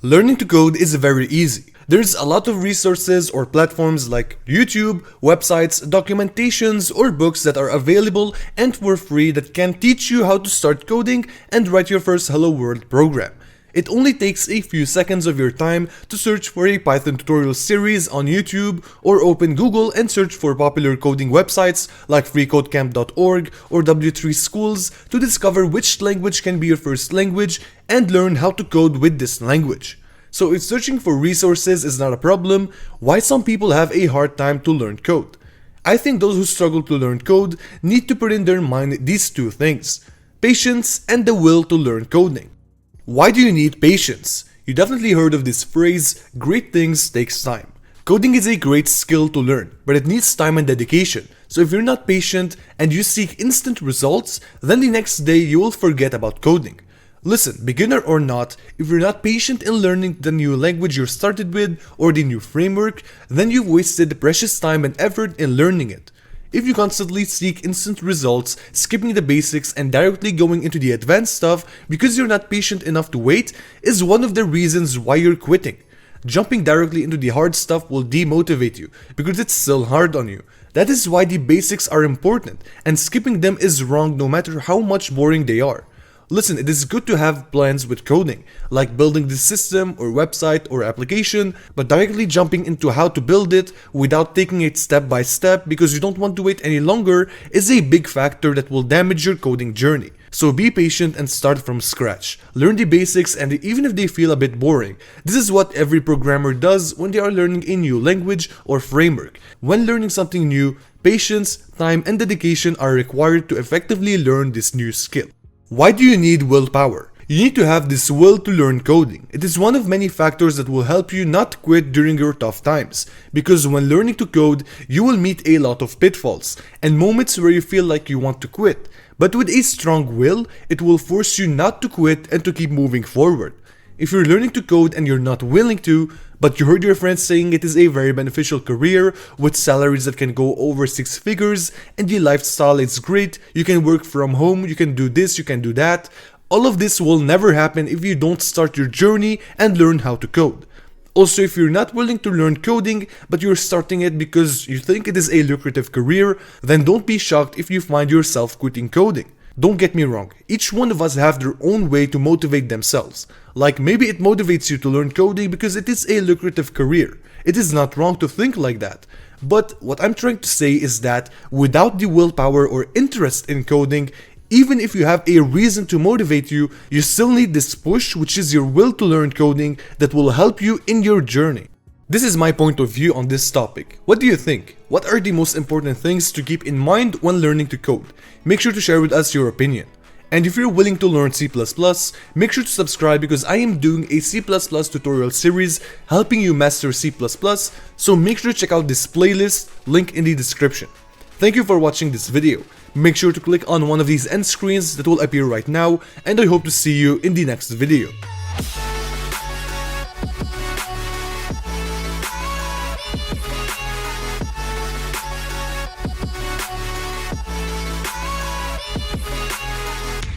Learning to code is very easy. There's a lot of resources or platforms like YouTube, websites, documentations, or books that are available and for free that can teach you how to start coding and write your first Hello World program. It only takes a few seconds of your time to search for a Python tutorial series on YouTube or open Google and search for popular coding websites like freecodecamp.org or W3 Schools to discover which language can be your first language and learn how to code with this language. So if searching for resources is not a problem, why some people have a hard time to learn code? I think those who struggle to learn code need to put in their mind these two things: patience and the will to learn coding. Why do you need patience? You definitely heard of this phrase, great things takes time. Coding is a great skill to learn, but it needs time and dedication. So if you're not patient and you seek instant results, then the next day you will forget about coding. Listen, beginner or not, if you're not patient in learning the new language you started with or the new framework, then you've wasted precious time and effort in learning it. If you constantly seek instant results, skipping the basics and directly going into the advanced stuff because you're not patient enough to wait is one of the reasons why you're quitting. Jumping directly into the hard stuff will demotivate you because it's still hard on you. That is why the basics are important, and skipping them is wrong no matter how much boring they are. Listen, it is good to have plans with coding, like building the system or website or application, but directly jumping into how to build it without taking it step by step because you don't want to wait any longer is a big factor that will damage your coding journey. So be patient and start from scratch. Learn the basics, and even if they feel a bit boring, this is what every programmer does when they are learning a new language or framework. When learning something new, patience, time, and dedication are required to effectively learn this new skill. Why do you need willpower? You need to have this will to learn coding. It is one of many factors that will help you not quit during your tough times. Because when learning to code, you will meet a lot of pitfalls and moments where you feel like you want to quit. But with a strong will, it will force you not to quit and to keep moving forward. If you're learning to code and you're not willing to, but you heard your friends saying it is a very beneficial career with salaries that can go over 6 figures and the lifestyle is great, you can work from home, you can do this, you can do that, all of this will never happen if you don't start your journey and learn how to code. Also, if you're not willing to learn coding, but you're starting it because you think it is a lucrative career, then don't be shocked if you find yourself quitting coding. Don't get me wrong, each one of us have their own way to motivate themselves. Like maybe it motivates you to learn coding because it is a lucrative career. It is not wrong to think like that. But what I'm trying to say is that without the willpower or interest in coding, even if you have a reason to motivate you, you still need this push, which is your will to learn coding, that will help you in your journey. This is my point of view on this topic. What do you think? What are the most important things to keep in mind when learning to code? Make sure to share with us your opinion. And if you're willing to learn C++, make sure to subscribe because I am doing a C++ tutorial series helping you master C++, so make sure to check out this playlist, link in the description. Thank you for watching this video. Make sure to click on one of these end screens that will appear right now, and I hope to see you in the next video.